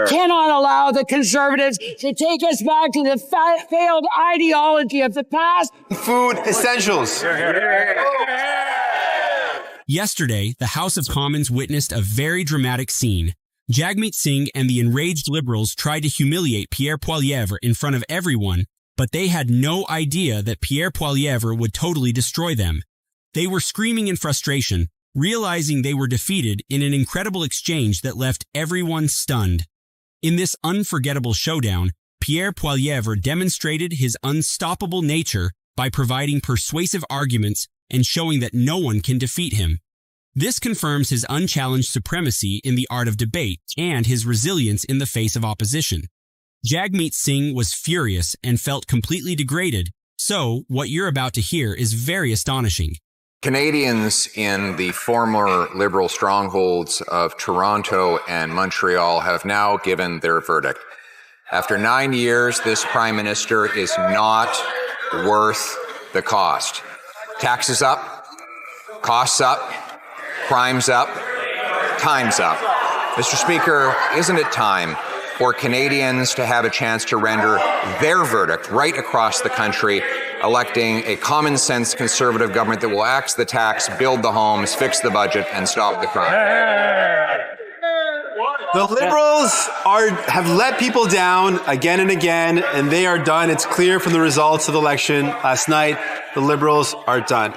cannot allow the Conservatives to take us back to the failed ideology of the past. Food essentials. Yesterday, the House of Commons witnessed a very dramatic scene. Jagmeet Singh and the enraged Liberals tried to humiliate Pierre Poilievre in front of everyone, but they had no idea that Pierre Poilievre would totally destroy them. They were screaming in frustration, realizing they were defeated in an incredible exchange that left everyone stunned. In this unforgettable showdown, Pierre Poilievre demonstrated his unstoppable nature by providing persuasive arguments and showing that no one can defeat him. This confirms his unchallenged supremacy in the art of debate and his resilience in the face of opposition. Jagmeet Singh was furious and felt completely degraded, so what you're about to hear is very astonishing. Canadians in the former Liberal strongholds of Toronto and Montreal have now given their verdict. After 9 years, this Prime Minister is not worth the cost. Taxes up, costs up, crime's up, time's up. Mr. Speaker, isn't it time for Canadians to have a chance to render their verdict right across the country, electing a common sense Conservative government that will axe the tax, build the homes, fix the budget, and stop the crime? The Liberals have let people down again and again, and they are done. It's clear from the results of the election last night. The Liberals are done.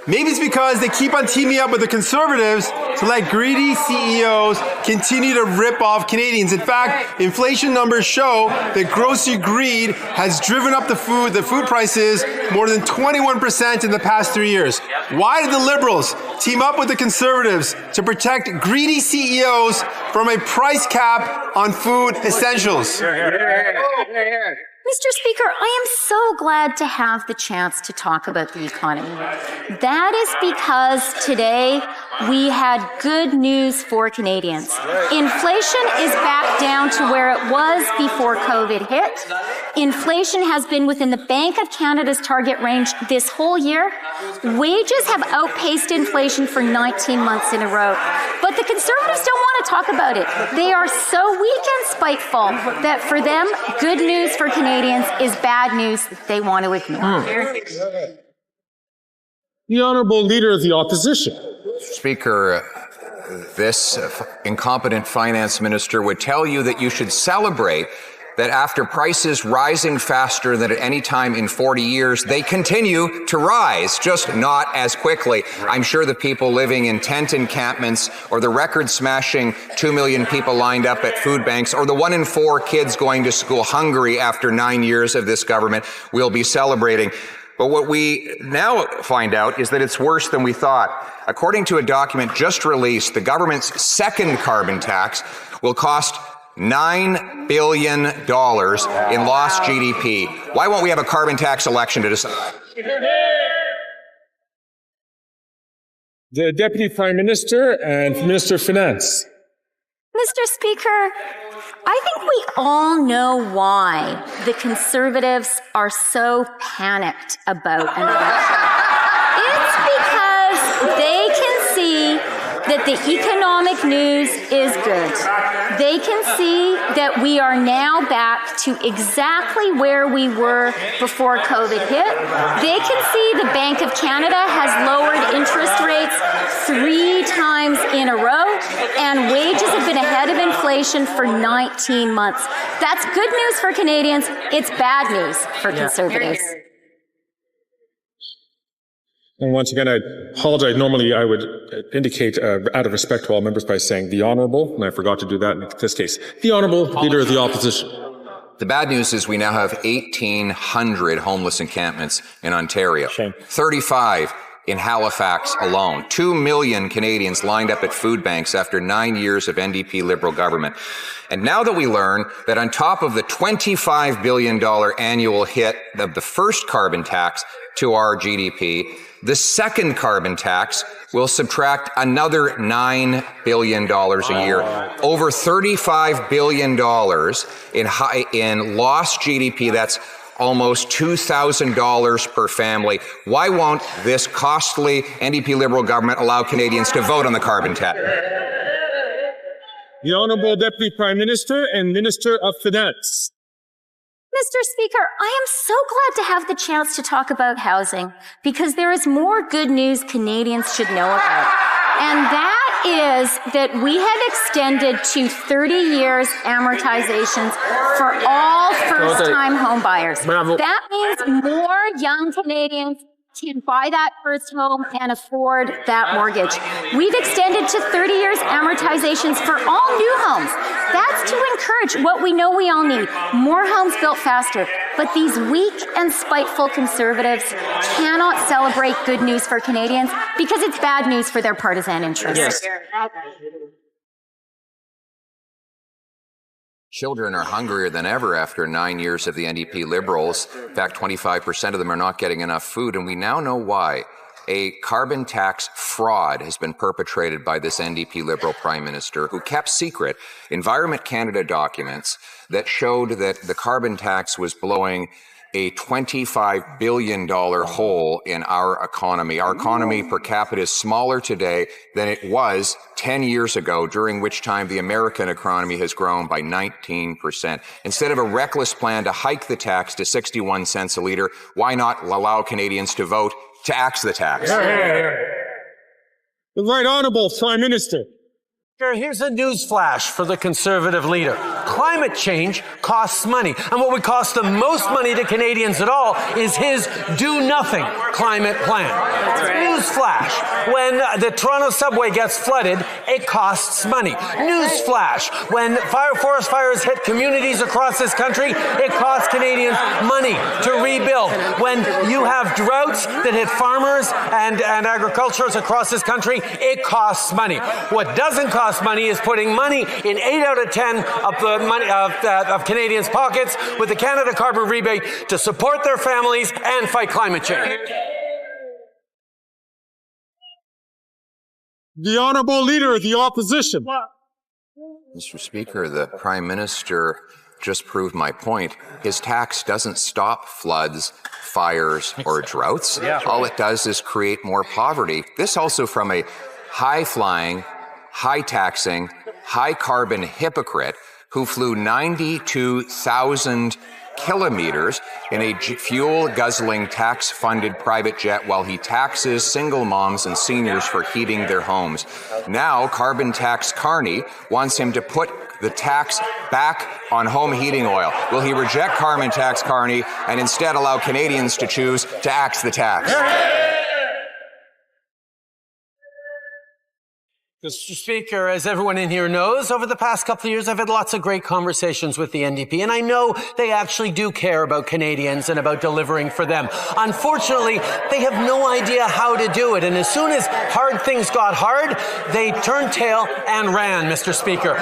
Maybe it's because they keep on teaming up with the Conservatives to let greedy CEOs continue to rip off Canadians. In fact, inflation numbers show that grocery greed has driven up the food prices more than 21% in the past 3 years. Why did the Liberals team up with the Conservatives to protect greedy CEOs from a price cap on food essentials? Mr. Speaker, I am so glad to have the chance to talk about the economy. That is because today we had good news for Canadians. Inflation is back down to where it was before COVID hit. Inflation has been within the Bank of Canada's target range this whole year. Wages have outpaced inflation for 19 months in a row. But the Conservatives don't want to talk about it. They are so weak and spiteful that for them, good news for Canadians is bad news that they want to ignore. The Honourable Leader of the Opposition. Speaker, this incompetent finance minister would tell you that you should celebrate that after prices rising faster than at any time in 40 years, they continue to rise, just not as quickly. I'm sure the people living in tent encampments, or the record-smashing 2 million people lined up at food banks, or the 1 in 4 kids going to school hungry after 9 years of this government will be celebrating. But what we now find out is that it's worse than we thought. According to a document just released, the government's second carbon tax will cost $9 billion in lost GDP. Why won't we have a carbon tax election to decide? The Deputy Prime Minister and Minister of Finance. Mr. Speaker, I think we all know why the Conservatives are so panicked about an election. It's because they can see that the economic news is good. They can see that we are now back to exactly where we were before COVID hit. They can see the Bank of Canada has lowered interest rates 3 times in a row, and wages have been ahead of inflation for 19 months. That's good news for Canadians. It's bad news for Conservatives. And once again, I apologize. Normally, I would indicate out of respect to all members by saying the Honourable, and I forgot to do that in this case. The Honourable Leader of the Opposition. The bad news is we now have 1,800 homeless encampments in Ontario. Shame. 35 in Halifax alone. 2 million Canadians lined up at food banks after 9 years of NDP Liberal government. And now that we learn that on top of the $25 billion annual hit of the first carbon tax to our GDP, the second carbon tax will subtract another $9 billion a year. Over $35 billion in lost GDP. That's almost $2,000 per family. Why won't this costly NDP Liberal government allow Canadians to vote on the carbon tax? The Honourable Deputy Prime Minister and Minister of Finance. Mr. Speaker, I am so glad to have the chance to talk about housing because there is more good news Canadians should know about. And that is that we have extended to 30 years amortizations for all first-time home buyers. Bravo. That means more young Canadians can buy that first home and afford that mortgage. We've extended to 30 years amortizations for all new homes. That's to encourage what we know we all need, more homes built faster. But these weak and spiteful Conservatives cannot celebrate good news for Canadians because it's bad news for their partisan interests. Yes. Children are hungrier than ever after 9 years of the NDP Liberals. In fact, 25% of them are not getting enough food, and we now know why. A carbon tax fraud has been perpetrated by this NDP Liberal Prime Minister who kept secret Environment Canada documents that showed that the carbon tax was blowing a $25 billion hole in our economy. Our economy per capita is smaller today than it was 10 years ago, during which time the American economy has grown by 19%. Instead of a reckless plan to hike the tax to 61 cents a litre, why not allow Canadians to vote to axe the tax? The Right Honourable Prime Minister. Here's a news flash for the Conservative leader. Climate change costs money. And what would cost the most money to Canadians at all is his do-nothing climate plan. News flash. When the Toronto subway gets flooded, it costs money. News flash. When forest fires hit communities across this country, it costs Canadians money to rebuild. When you have droughts that hit farmers and agriculturists across this country, it costs money. What doesn't cost money is putting money in 8 out of 10 of the money of Canadians' pockets with the Canada Carbon Rebate to support their families and fight climate change. The Honourable Leader of the Opposition. Mr. Speaker, the Prime Minister just proved my point. His tax doesn't stop floods, fires, or droughts. All it does is create more poverty. This also from a high-flying, high-taxing, high-carbon hypocrite who flew 92,000 kilometers in a fuel-guzzling, tax-funded private jet while he taxes single moms and seniors for heating their homes. Now, carbon tax Carney wants him to put the tax back on home heating oil. Will he reject carbon tax Carney and instead allow Canadians to choose to axe the tax? Mr. Speaker, as everyone in here knows, over the past couple of years, I've had lots of great conversations with the NDP, and I know they actually do care about Canadians and about delivering for them. Unfortunately, they have no idea how to do it, and as soon as hard things got hard, they turned tail and ran, Mr. Speaker.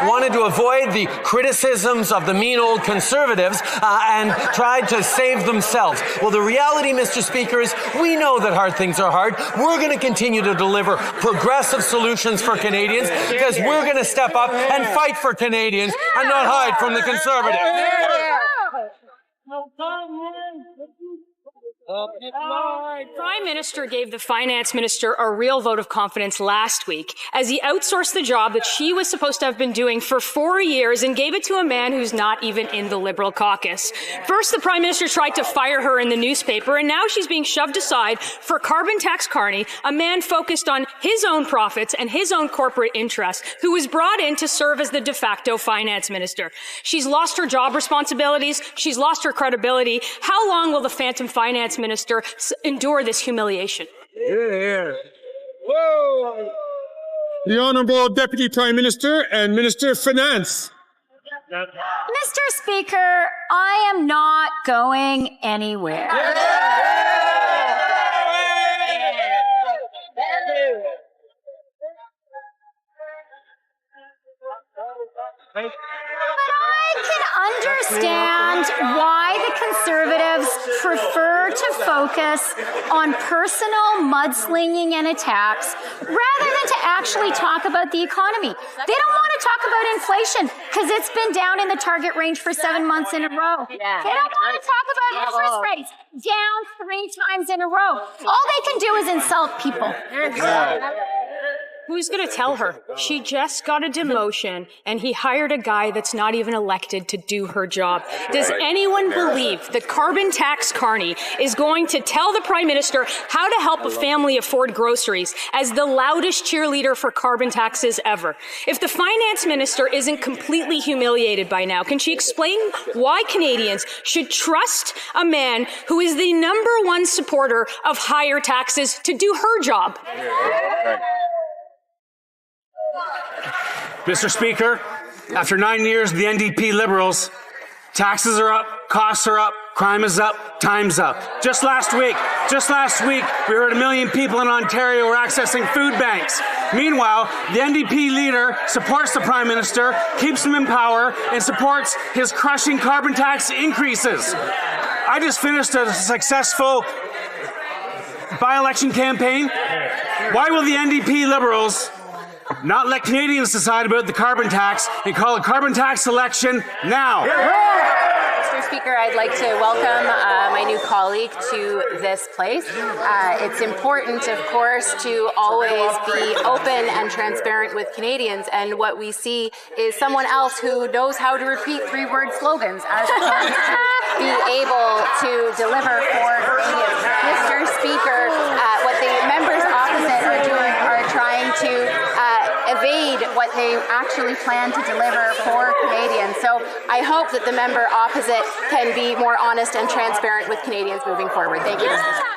Wanted to avoid the criticisms of the mean old Conservatives and tried to save themselves. Well, the reality, Mr. Speaker, is we know that hard things are hard. We're going to continue to deliver progressive solutions for Canadians because we're going to step up and fight for Canadians and not hide from the Conservatives. Prime Minister gave the Finance Minister a real vote of confidence last week as he outsourced the job that she was supposed to have been doing for 4 years and gave it to a man who's not even in the Liberal caucus. First, the Prime Minister tried to fire her in the newspaper, and now she's being shoved aside for carbon tax Carney, a man focused on his own profits and his own corporate interests, who was brought in to serve as the de facto Finance Minister. She's lost her job responsibilities. She's lost her credibility. How long will the phantom Finance Minister endure this humiliation? Whoa. The Honourable Deputy Prime Minister and Minister of Finance. Mr. Speaker, I am not going anywhere. But I can understand why the Conservatives prefer to focus on personal mudslinging and attacks rather than to actually talk about the economy. They don't want to talk about inflation because it's been down in the target range for 7 months in a row. They don't want to talk about interest rates down 3 times in a row. All they can do is insult people. Who's going to tell her? She just got a demotion, and he hired a guy that's not even elected to do her job. Does anyone believe the carbon tax carney is going to tell the Prime Minister how to help a family afford groceries as the loudest cheerleader for carbon taxes ever? If the Finance Minister isn't completely humiliated by now, can she explain why Canadians should trust a man who is the #1 supporter of higher taxes to do her job? Mr. Speaker, after 9 years of the NDP Liberals, taxes are up, costs are up, crime is up, time's up. Just last week, we heard 1 million people in Ontario were accessing food banks. Meanwhile, the NDP leader supports the Prime Minister, keeps him in power, and supports his crushing carbon tax increases. I just finished a successful by-election campaign. Why will the NDP Liberals not let Canadians decide about the carbon tax and call a carbon tax election now? Mr. Speaker, I'd like to welcome my new colleague to this place. It's important, of course, to always be open and transparent with Canadians, and what we see is someone else who knows how to repeat 3-word slogans as opposed to be able to deliver for Canadians. Mr. Speaker, what the members opposite are doing are trying to evade what they actually plan to deliver for Canadians. So I hope that the member opposite can be more honest and transparent with Canadians moving forward. Thank you, Mr. Speaker.